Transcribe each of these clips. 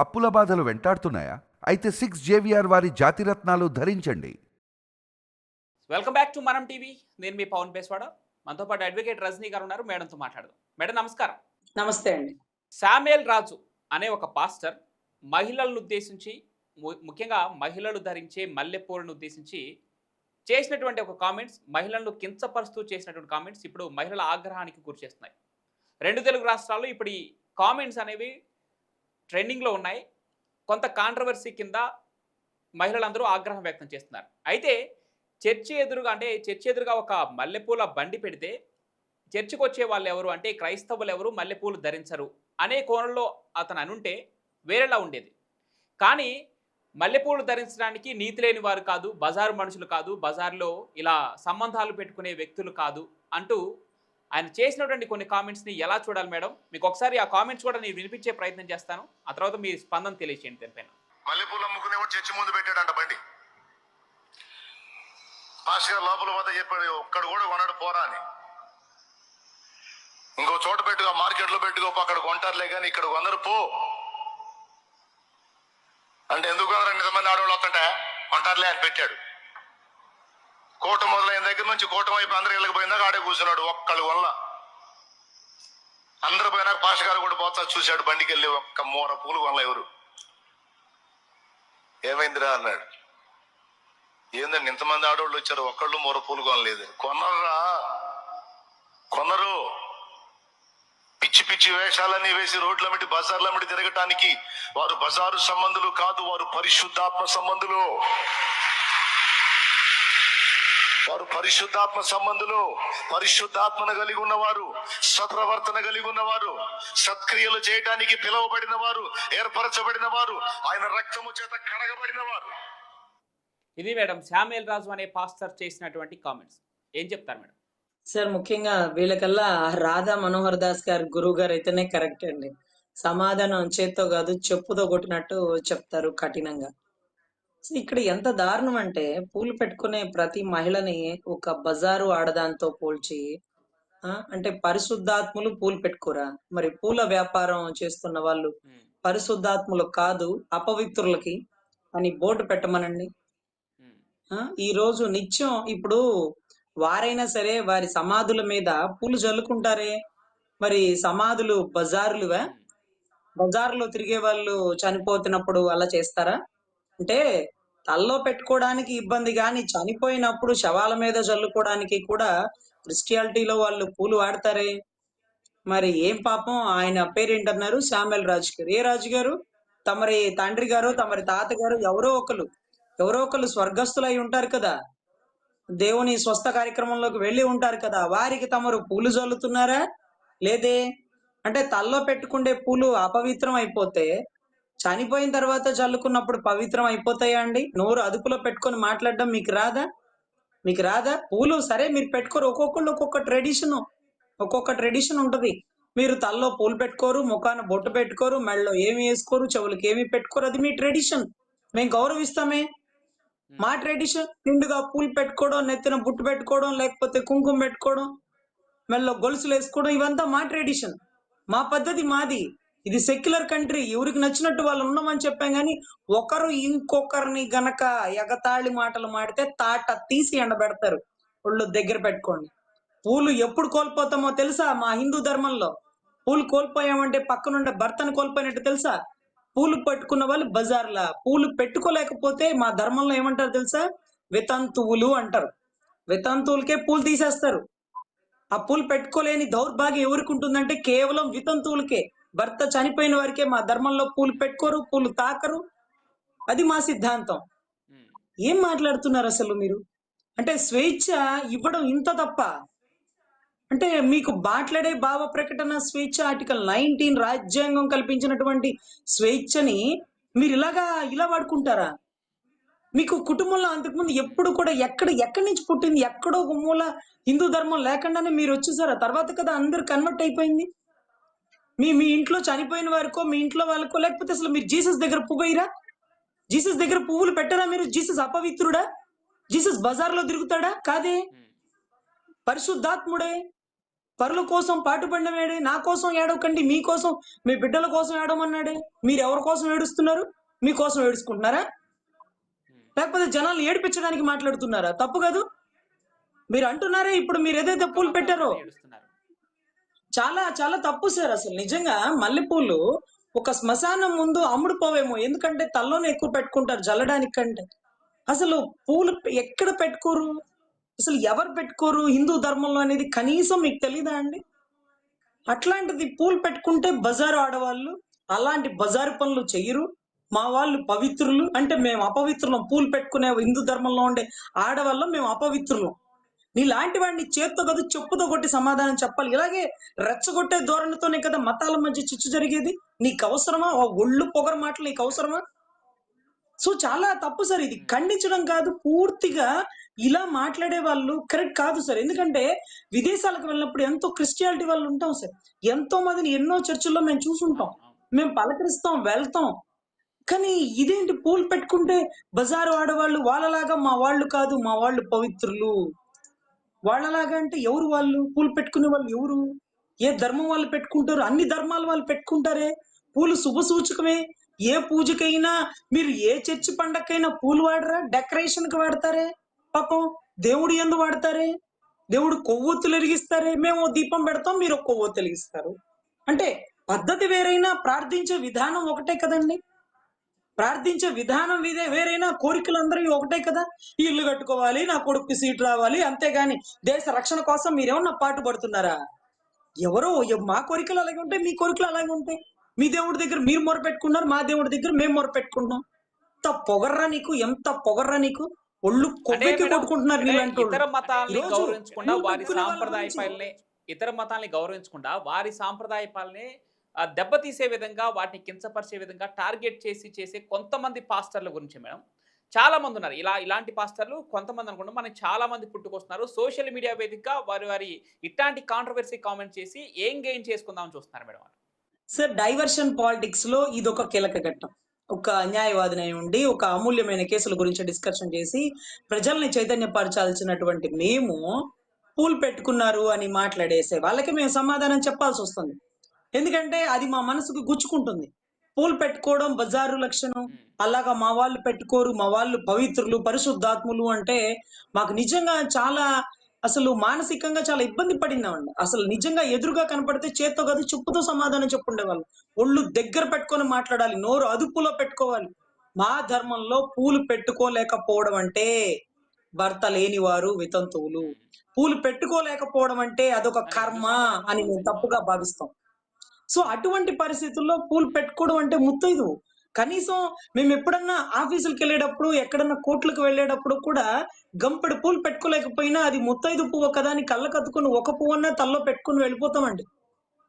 అప్పుల బాధలు వెంటాడుతున్నాయా? అయితే 6 JVR వారి జాతిరత్నాలు ధరించండి. వెల్కమ్ బ్యాక్ టు మనం టీవీ. నేను మీ పవన్ బేస్వాడ. మనతో పాటు అడ్వకేట్ రజనీ గారు ఉన్నారు. మేడంతో మాట్లాడదాం. మేడం నమస్కారం. నమస్తే అండి. శామ్యూయల్ రాజు అనే ఒక పాస్టర్ మహిళలను ఉద్దేశించి ముఖ్యంగా మహిళలు ధరించే మల్లెపూలను ఉద్దేశించి చేసినటువంటి ఒక కామెంట్స్, మహిళలను కించపరుస్తూ చేసినటువంటి కామెంట్స్ ఇప్పుడు మహిళల ఆగ్రహానికి గురిచేస్తున్నాయి. 2 తెలుగు రాష్ట్రాల్లో ఇప్పుడు ఈ కామెంట్స్ అనేవి ట్రెండింగ్లో ఉన్నాయి. కొంత కాంట్రవర్సీ కింద మహిళలందరూ ఆగ్రహం వ్యక్తం చేస్తున్నారు. అయితే చర్చి ఎదురుగా ఒక మల్లెపూల బండి పెడితే చర్చికి వచ్చే వాళ్ళు ఎవరు అంటే క్రైస్తవులు ఎవరు మల్లెపూలు ధరించరు అనే కోణంలో అతను అనుంటే వేరేలా ఉండేది. కానీ మల్లెపూలు ధరించడానికి నీతి లేని వారు కాదు, బజారు మనుషులు కాదు, బజార్లో ఇలా సంబంధాలు పెట్టుకునే వ్యక్తులు కాదు అంటూ ఆయన చేసినటువంటి కొన్ని కామెంట్స్ని ఎలా చూడాలి మేడం? మీకు ఒకసారి ఆ కామెంట్స్ కూడా నేను వినిపించే ప్రయత్నం చేస్తాను. ఆ తర్వాత మీ స్పందన తెలియచేయండి దీనిపైన. మల్లెపూలు అమ్ముకునేవాడు చర్చి ముందు పెట్టాడంట బండి. పాస్టర్ గారు లోపల పోతే చెప్పాడు, ఒక్కడు కూడా కొనడు పోరా అని. ఇంకో చోట పెట్టుకో, మార్కెట్లో పెట్టుకో, అక్కడ కొంటారులే కానీ ఇక్కడ కొందరు పో అంటే ఎందుకు కొందరు నిజమంది ఆడవాళ్ళు వస్తుంటే కొంటారులే అని పెట్టాడు. కోట మొదలైన దగ్గర నుంచి కోటం అయిపోయి అందరూ ఇళ్ళకి పోయిందాక ఆడే కూర్చున్నాడు ఒక్కళ్ళు వల్ల. అందరు పోయినాక పాస్టర్ గారు కూడా పోతా చూశాడు, బండికి వెళ్ళి ఒక్క మూర పూలు వల్ల ఎవరు ఏమైందిరా అన్నాడు. ఏందండి ఇంతమంది ఆడవాళ్ళు వచ్చారు, ఒక్కళ్ళు మూర పూలు కొనలేదు. కొనరా, కొనరు. పిచ్చి పిచ్చి వేషాలన్నీ వేసి రోడ్లమిటి బజార్లమిటి తిరగటానికి వారు బజారు సంబంధులు కాదు, వారు పరిశుద్ధాత్మ సంబంధులు. వారు పరిశుద్ధాత్మ సంబంధులు. పరిశుద్ధాత్మను కలిగి ఉన్నవారు, సత్ప్రవర్తన కలిగి ఉన్నవారు, సత్క్రియలు చేయడానికి పిలువబడిన వారు, ఏర్పరచబడిన వారు, ఆయన రక్తము చేత కడగబడిన వారు. ఇది మేడం శామ్యూయల్ రాజు అనే పాస్టర్ చేసినటువంటి కామెంట్స్. ఏం చెప్తారు మేడం? సార్ ముఖ్యంగా వీళ్ళకల్లా రాధా మనోహర్ దాస్ గారు గురువు గారు అయితేనే కరెక్ట్ అండి. సమాధానం చేత్తో కాదు చెప్పుతో కొట్టినట్టు చెప్తారు కఠినంగా. ఇక్కడ ఎంత దారుణం అంటే పూలు పెట్టుకునే ప్రతి మహిళని ఒక బజారు ఆడదాంతో పోల్చి అంటే పరిశుద్ధాత్ములు పూలు పెట్టుకోరా? మరి పూల వ్యాపారం చేస్తున్న వాళ్ళు పరిశుద్ధాత్ములు కాదు అపవిత్రులకి అని బోర్డు పెట్టమనండి. ఈ రోజు నిత్యం ఇప్పుడు వారైనా సరే వారి సమాధుల మీద పూలు జల్లుకుంటారే, మరి సమాధులు బజారులువా? బజార్లో తిరిగే వాళ్ళు చనిపోతున్నప్పుడు అలా చేస్తారా? అంటే తల్లో పెట్టుకోవడానికి ఇబ్బంది గాని చనిపోయినప్పుడు శవాల మీద చల్లుకోవడానికి కూడా క్రిస్టియాలిటీలో వాళ్ళు పూలు వాడతారే. మరి ఏం పాపం ఆయన పేరేంటన్నారు? శామ్యూయల్ రాజు గారు. ఏ రాజు గారు? తమరి తండ్రి గారు, తమరి తాతగారు ఎవరో ఒకరు స్వర్గస్థులై ఉంటారు కదా, దేవుని స్వస్థ కార్యక్రమంలోకి వెళ్ళి ఉంటారు కదా, వారికి తమరు పూలు జల్లుతున్నారా? లేదే. అంటే తల్లో పెట్టుకుండే పూలు అపవిత్రం అయిపోతే చనిపోయిన తర్వాత చల్లుకున్నప్పుడు పవిత్రం అయిపోతాయా అండి? నోరు అదుపులో పెట్టుకొని మాట్లాడడం మీకు రాదా? పూలు సరే మీరు పెట్టుకోరు, ఒక్కొక్కళ్ళు ఒక్కొక్క ట్రెడిషన్ ఉంటది. మీరు తల్లో పూలు పెట్టుకోరు, ముఖాన బొట్టు పెట్టుకోరు, మెడలో ఏమి వేసుకోరు, చెవులకి ఏమి పెట్టుకోరు, అది మీ ట్రెడిషన్. మేము గౌరవిస్తామే. మా ట్రెడిషన్ నిండుగా పూలు పెట్టుకోవడం, నెత్తిన బుట్టు పెట్టుకోవడం, లేకపోతే కుంకుమ పెట్టుకోవడం, మెడలో గొలుసులు వేసుకోవడం, ఇవంతా మా ట్రెడిషన్, మా పద్ధతి మాది. ఇది సెక్యులర్ కంట్రీ, ఎవరికి నచ్చినట్టు వాళ్ళు ఉన్నామని చెప్పాం. కానీ ఒకరు ఇంకొకరిని గనక ఎగతాళి మాటలు మాడితే తాట తీసి ఎండబెడతారు. ఒళ్ళు దగ్గర పెట్టుకోండి. పూలు ఎప్పుడు కోల్పోతామో తెలుసా? మా హిందూ ధర్మంలో పూలు కోల్పోయామంటే పక్కనుండే భర్తను కోల్పోయినట్టు తెలుసా? పూలు పట్టుకున్న వాళ్ళు బజార్లా, పూలు పెట్టుకోలేకపోతే మా ధర్మంలో ఏమంటారు తెలుసా? వితంతువులు అంటారు. వితంతువులకే పూలు తీసేస్తారు. ఆ పూలు పెట్టుకోలేని దౌర్భాగ్యం ఎవరికి ఉంటుందంటే కేవలం వితంతువులకే. భర్త చనిపోయిన వారికే మా ధర్మంలో పూలు పెట్టుకోరు, పూలు తాకరు. అది మా సిద్ధాంతం. ఏం మాట్లాడుతున్నారు అసలు మీరు? అంటే స్వేచ్ఛ ఇవ్వడం ఇంత తప్ప? అంటే మీకు మాట్లాడే భావ ప్రకటన స్వేచ్ఛ ఆర్టికల్ 19 రాజ్యాంగం కల్పించినటువంటి స్వేచ్ఛని మీరు ఇలా వాడుకుంటారా? మీకు కుటుంబంలో అంతకుముందు ఎప్పుడు కూడా ఎక్కడి నుంచి పుట్టింది? ఎక్కడో ఒక మూల హిందూ ధర్మం లేకుండానే మీరు వచ్చేసారా? తర్వాత కదా అందరు కన్వర్ట్ అయిపోయింది. మీ ఇంట్లో చనిపోయిన వారికో, మీ ఇంట్లో వాళ్ళకో, లేకపోతే అసలు మీరు జీసస్ దగ్గర పువ్వేయరా? జీసస్ దగ్గర పువ్వులు పెట్టరా మీరు? జీసస్ అపవిత్రుడా? జీసస్ బజార్లో తిరుగుతాడా? కాదే. పరిశుద్ధాత్ముడే. పరుల కోసం పాటుపడినవాడే నా కోసం ఏడవకండి, మీకోసం మీ బిడ్డల కోసం ఏడవమన్నాడే. మీరు ఎవరి కోసం ఏడుస్తున్నారు? మీకోసం ఏడుచుకుంటున్నారా? లేకపోతే జనాల్ని ఏడిపించడానికి మాట్లాడుతున్నారా? తప్పు కాదు. మీరు అంటున్నారే ఇప్పుడు మీరు ఏదైతే పూలు పెట్టారో ఏడుస్తున్నారు. చాలా చాలా తప్పు సార్. అసలు నిజంగా మల్లెపూలు ఒక శ్మశానం ముందు అమ్ముడు పోవేమో. ఎందుకంటే తల్లోనే ఎక్కువ పెట్టుకుంటారు జల్లడానికి కంటే. అసలు పూలు ఎక్కడ పెట్టుకోరు? అసలు ఎవరు పెట్టుకోరు హిందూ ధర్మంలో అనేది కనీసం మీకు తెలీదా అండి? అట్లాంటిది పూలు పెట్టుకుంటే బజారు ఆడవాళ్ళు అలాంటి బజారు పనులు చెయ్యరు. మా వాళ్ళు పవిత్రులు అంటే మేము అపవిత్రులం. పూలు పెట్టుకునే హిందూ ధర్మంలో ఉండే ఆడవాళ్ళం మేము అపవిత్రులం. నీలాంటి వాడిని చేత్తో కాదు చెప్పుతో కొట్టి సమాధానం చెప్పాలి. ఇలాగే రెచ్చగొట్టే ధోరణితోనే కదా మతాల మధ్య చిచ్చు జరిగేది. నీకు అవసరమా? ఆ ఒళ్ళు పొగరు మాటలు నీకు అవసరమా? సో చాలా తప్పు సార్. ఇది ఖండించడం కాదు, పూర్తిగా ఇలా మాట్లాడే వాళ్ళు కరెక్ట్ కాదు సార్. ఎందుకంటే విదేశాలకు వెళ్ళినప్పుడు ఎంతో క్రిస్టియానిటీ వాళ్ళు ఉంటాం సార్. ఎంతో మందిని ఎన్నో చర్చిల్లో మేము చూసుంటాం. మేము పలకరిస్తాం, వెళ్తాం. కానీ ఇదేంటి పూలు పెట్టుకుంటే బజారు ఆడవాళ్ళు వాళ్ళలాగా మా వాళ్ళు కాదు, మా వాళ్ళు పవిత్రులు. వాళ్ళలాగా అంటే ఎవరు వాళ్ళు? పూలు పెట్టుకునే వాళ్ళు ఎవరు? ఏ ధర్మం వాళ్ళు పెట్టుకుంటారు? అన్ని ధర్మాల వాళ్ళు పెట్టుకుంటారే. పూలు శుభ సూచకమే. ఏ పూజకైనా మీరు ఏ చర్చి పండగకైనా పూలు వాడరా? డెకరేషన్ కి వాడతారే. పాపం దేవుడు యందు వాడతారే. దేవుడు కొవ్వొత్తులు వెలిగిస్తారే. మేము ఓ దీపం పెడతాం, మీరు ఒక కొవ్వొత్తు వెలిగిస్తారు. అంటే పద్ధతి వేరైనా ప్రార్థించే విధానం ఒకటే కదండి. ప్రార్థించే విధానం వేరైనా కోరికలు అందరివి ఒకటే కదా. ఈ ఇల్లు కట్టుకోవాలి, నా కొడుకు సీట్ రావాలి, అంతేగాని దేశ రక్షణ కోసం మీరేమన్నా పాటు పడుతున్నారా? ఎవరో మా కోరికలు అలాగే ఉంటాయి, మీ కోరికలు అలాగే ఉంటాయి. మీ దేవుడి దగ్గర మీరు మొర పెట్టుకున్నారు, మా దేవుడి దగ్గర మేము మొర పెట్టుకుంటాం. ఎంత పొగర్రా నీకు, ఎంత పొగర్రా నీకు. ఒళ్ళు అంటే కొవ్వెక్కి మేడం, కొట్టుకుంటున్నారు అంటే నీలాంటి ఇతర మతాల్ని ఈరోజు గౌరవించకుండా పూలు వారి పెట్టుకునే వాళ్ళ సాంప్రదాయ గురించి పాలనే ఇతర మతాల్ని గౌరవించకుండా వారి సాంప్రదాయ పాలనే దెబ్బతీసే విధంగా వాటిని కించపరిచే విధంగా టార్గెట్ చేసే కొంతమంది పాస్టర్ల గురించి మేడం చాలా మంది ఉన్నారు. ఇలాంటి పాస్టర్లు కొంతమంది అనుకుంటాం, మనకి చాలా మంది పుట్టుకొస్తున్నారు. సోషల్ మీడియా వేదికగా వారి ఇట్లాంటి కాంట్రవర్సీ కామెంట్ చేసి ఏం గెయిన్ చేసుకుందామని చూస్తున్నారు మేడం. సార్ డైవర్షన్ పాలిటిక్స్ లో ఇది ఒక కీలక ఘట్టం. ఒక న్యాయవాదిని అయి ఉండి ఒక అమూల్యమైన కేసుల గురించి డిస్కషన్ చేసి ప్రజల్ని చైతన్యపరచాల్సినటువంటి మేము పూలు పెట్టుకున్నారు అని మాట్లాడేసే వాళ్ళకి మేము సమాధానం చెప్పాల్సి వస్తుంది. ఎందుకంటే అది మా మనసుకు గుచ్చుకుంటుంది. పూలు పెట్టుకోవడం బజారు లక్షణం, అలాగా మా వాళ్ళు పెట్టుకోరు, మా వాళ్ళు పవిత్రులు పరిశుద్ధాత్ములు అంటే మాకు నిజంగా చాలా అసలు మానసికంగా చాలా ఇబ్బంది పడిందామండి. అసలు నిజంగా ఎదురుగా కనపడితే చేత్తో కాదు చెప్పుతో సమాధానం చెప్పుండేవాళ్ళు. ఒళ్ళు దగ్గర పెట్టుకొని మాట్లాడాలి, నోరు అదుపులో పెట్టుకోవాలి. మా ధర్మంలో పూలు పెట్టుకోలేకపోవడం అంటే భర్త లేనివారు వితంతువులు. పూలు పెట్టుకోలేకపోవడం అంటే అదొక కర్మ అని మేము తప్పుగా భావిస్తాం. సో అటువంటి పరిస్థితుల్లో పూలు పెట్టుకోవడం అంటే ముత్తైదువు. కనీసం మేము ఎప్పుడన్నా ఆఫీసులకు వెళ్ళేటప్పుడు, ఎక్కడన్నా కోర్టులకు వెళ్ళేటప్పుడు కూడా గంపెడు పూలు పెట్టుకోలేకపోయినా అది ముత్తైదు పువ్వు కదా అని కళ్ళకద్దుకొని ఒక పువ్వన్నా తలలో పెట్టుకొని వెళ్ళిపోతామండి.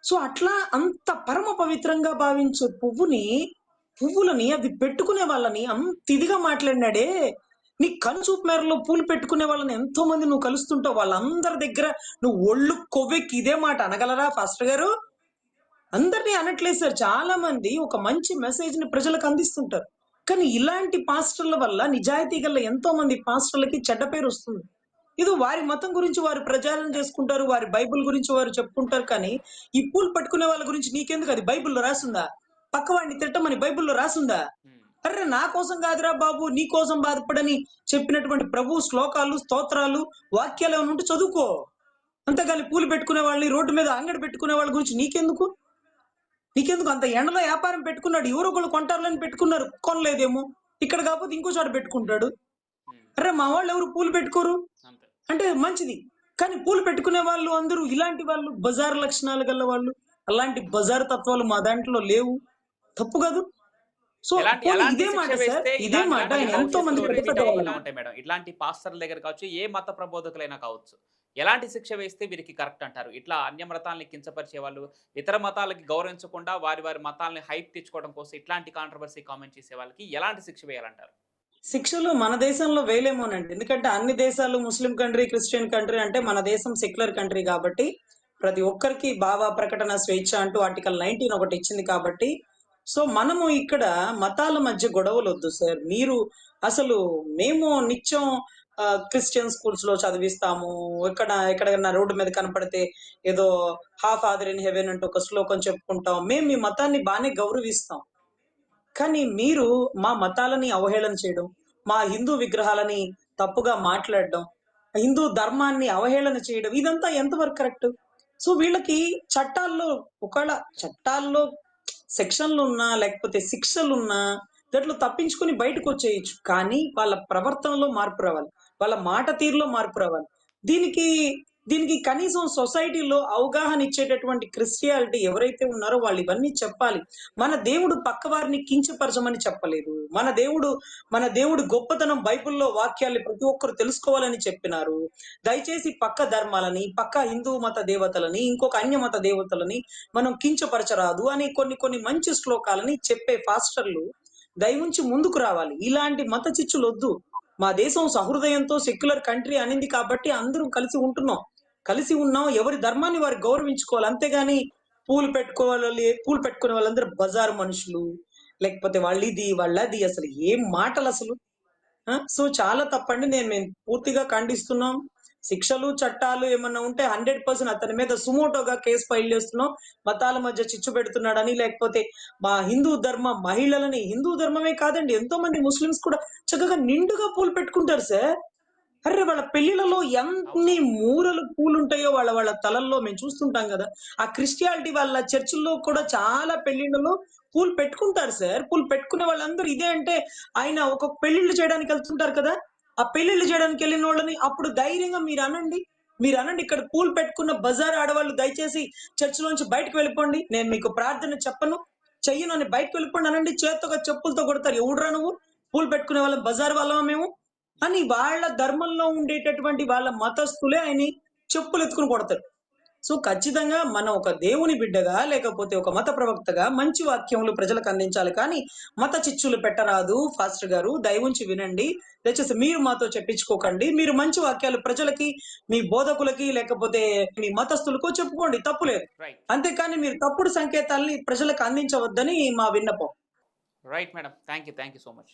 సో అట్లా అంత పరమ పవిత్రంగా భావించే పువ్వులని అవి పెట్టుకునే వాళ్ళని అంత ఇదిగా మాట్లాడినాడే. నీ కనుచూపు మేరలో పూలు పెట్టుకునే వాళ్ళని ఎంతో మంది నువ్వు కలుస్తుంటావు. వాళ్ళందరి దగ్గర నువ్వు ఒళ్ళు కొవ్వెక్కి ఇదే మాట అనగలరా ఫాస్టర్ గారు? అందరినీ అనట్లేదు సార్. చాలా మంది ఒక మంచి మెసేజ్ ని ప్రజలకు అందిస్తుంటారు. కానీ ఇలాంటి పాస్టర్ల వల్ల నిజాయితీ గల ఎంతో మంది పాస్టర్లకి చెడ్డ పేరు వస్తుంది. ఇది వారి మతం గురించి వారు ప్రచారం చేసుకుంటారు, వారి బైబిల్ గురించి వారు చెప్పుకుంటారు. కానీ ఈ పూలు పట్టుకునే వాళ్ళ గురించి నీకెందుకు? అది బైబిల్లో రాసుందా? పక్క వాడిని తిట్టమని బైబిల్లో రాసుందా? అరే నా కోసం కాదురా బాబు, నీ కోసం బాధపడని చెప్పినటువంటి ప్రభు శ్లోకాలు, స్తోత్రాలు, వాక్యాలు ఏమైనా ఉంటే చదువుకో. అంతేగాని పూలు పెట్టుకునే వాళ్ళని, రోడ్డు మీద అంగడి పెట్టుకునే వాళ్ళ గురించి నీకెందుకు? అంత ఎండలో వ్యాపారం పెట్టుకున్నాడు, ఎవరో ఒకళ్ళు కొంటారులని పెట్టుకున్నారు, కొనలేదేమో. ఇక్కడ కాకపోతే ఇంకో చోట పెట్టుకుంటాడు. అరే మా వాళ్ళు ఎవరు పూలు పెట్టుకోరు అంటే మంచిది. కానీ పూలు పెట్టుకునే వాళ్ళు అందరూ ఇలాంటి వాళ్ళు, బజారు లక్షణాలు గల వాళ్ళు. అలాంటి బజారు తత్వాలు మా దాంట్లో లేవు. తప్పు కాదు. సో ఇదే మాట సార్, ఇదే మాట ఆయన ఎంతో మంది ఉంటాయి మేడం. ఇట్లాంటి పాస్టర్ల దగ్గర కావచ్చు, ఏ మత ప్రబోధకులైనా కావచ్చు, ఎలాంటి శిక్ష వేస్తే వీరికి కరెక్ట్ అంటారు? ఇట్లా అన్య మతాలని కించపరిచే వాళ్ళు, ఇతర మతాలకి గౌరవించకుండా వారి మతాలని హైప్ తెచ్చుకోవడం కోసం ఇట్లాంటి కాంట్రవర్సీ కామెంట్ చేసే వాళ్ళకి ఎలాంటి శిక్ష వేయాలంటారు? శిక్షలు మన దేశంలో వేయలేమోనండి. ఎందుకంటే అన్ని దేశాలు ముస్లిం కంట్రీ, క్రిస్టియన్ కంట్రీ అంటే మన దేశం సెక్యులర్ కంట్రీ కాబట్టి ప్రతి ఒక్కరికి భావ ప్రకటన స్వేచ్ఛ అంటూ ఆర్టికల్ 19 ఒకటి ఇచ్చింది కాబట్టి, సో మనము ఇక్కడ మతాల మధ్య గొడవలు వద్దు సార్. మీరు అసలు మేము నిత్యం క్రిస్టియన్ స్కూల్స్ లో చదివిస్తాము. ఎక్కడైనా రోడ్డు మీద కనపడితే ఏదో హాఫ్ ఫాదర్ ఇన్ హెవెన్ అంటూ ఒక శ్లోకం చెప్పుకుంటాం. మేము మీ మతాన్ని బానే గౌరవిస్తాం. కానీ మీరు మా మతాలని అవహేళన చేయడం, మా హిందూ విగ్రహాలని తప్పుగా మాట్లాడడం, హిందూ ధర్మాన్ని అవహేళన చేయడం ఇదంతా ఎంతవరకు కరెక్ట్? సో వీళ్ళకి చట్టాల్లో ఒకవేళ చట్టాల్లో సెక్షన్లున్నా, లేకపోతే శిక్షలున్నా దాంట్లో తప్పించుకొని బయటకొచ్చేయొచ్చు. కానీ వాళ్ళ ప్రవర్తనలో మార్పు రావాలి. వాళ్ళ మాట తీరులో మార్పు రావాలి. దీనికి దీనికి కనీసం సొసైటీలో అవగాహన ఇచ్చేటటువంటి క్రిస్టియాలిటీ ఎవరైతే ఉన్నారో వాళ్ళు ఇవన్నీ చెప్పాలి. మన దేవుడు పక్కవారిని కించపరచమని చెప్పలేదు. మన దేవుడు గొప్పతనం బైబిల్‌లో వాక్యాల్ని ప్రతి ఒక్కరు తెలుసుకోవాలని చెప్పినారు. దయచేసి పక్క ధర్మాలని, పక్క హిందూ మత దేవతలని, ఇంకొక అన్య మత దేవతలని మనం కించపరచరాదు అని కొన్ని మంచి శ్లోకాలని చెప్పే పాస్టర్‌లు దయవుంచి ముందుకు రావాలి. ఇలాంటి మత చిచ్చులొద్దు. మా దేశం సహృదయంతో సెక్యులర్ కంట్రీ అనింది కాబట్టి అందరం కలిసి ఉంటున్నాం. కలిసి ఉన్నాం. ఎవరి ధర్మాన్ని వారు గౌరవించుకోవాలి. అంతేగాని పూలు పెట్టుకునే వాళ్ళందరూ బజారు మనుషులు. లేకపోతే వాళ్ళిది, వాళ్ళది అసలు ఏం మాటలసలు. సో చాలా తప్పండి. మేము పూర్తిగా ఖండిస్తున్నాం. శిక్షలు, చట్టాలు ఏమన్నా ఉంటే 100% అతని మీద సుమోటోగా కేస్ ఫైల్ చేస్తున్నాం. మతాల మధ్య చిచ్చు పెడుతున్నాడని, లేకపోతే మా హిందూ ధర్మమే కాదండి. ఎంతో మంది ముస్లిమ్స్ కూడా చక్కగా నిండుగా పూలు పెట్టుకుంటారు సార్. అర్రె! వాళ్ళ పెళ్ళిళ్ళలో ఎన్ని మూరలు పూలుంటాయో వాళ్ళ తలల్లో మేము చూస్తుంటాం గదా! ఆ క్రిస్టియాలిటీ వాళ్ళ చర్చుల్లో కూడా చాలా పెళ్ళిళ్ళలో పూలు పెట్టుకుంటారు సార్. పూలు పెట్టుకునే వాళ్ళందరూ ఇదే అంటే ఆయన ఒక్కొక్క పెళ్ళిళ్ళు చేయడానికెళ్తుంటారు కదా! ఆ పెళ్ళిళ్ళు చేయడానికెళ్ళినోళ్ళని అప్పుడు ధైర్యంగా మీరనండి ఇక్కడ పూలు పెట్టుకున్న బజార్ ఆడవాళ్ళు దయచేసి చర్చిలోంచి బయటకి వెళ్ళిపోండి. నేను మీకు ప్రార్థన చెప్పను, చెయ్యను అని బయటకి వెళ్ళిపోండి అనండి. చేత్తోగా చెప్పులతో కొడతారు. ఎవడురా నువ్వు? పూలు పెట్టుకునే వాళ్ళం బజార్ వాళ్ళమా మేము? అని వాళ్ళ ధర్మంలో ఉండేటటువంటి వాళ్ళ మతస్థులే ఆయన్ని చెప్పులెత్తుకొని కొడతారు. సో ఖచ్చితంగా మనం ఒక దేవుని బిడ్డగా, లేకపోతే ఒక మత ప్రవక్తగా మంచి వాక్యములు ప్రజలకు అందించాలి. కానీ మత చిచ్చులు పెట్టరాదు. ఫాస్టర్ గారు దయవుంచి వినండి. దయచేసి మీరు మాతో చెప్పించుకోకండి. మీరు మంచి వాక్యాలు ప్రజలకి, మీ బోధకులకి, లేకపోతే మీ మతస్థులకో చెప్పుకోండి. తప్పు లేదు. రైట్. అంతేకాని మీరు తప్పుడు సంకేతాల్ని ప్రజలకు అందించవద్దని మా విన్నపం. Right madam. Thank you so much.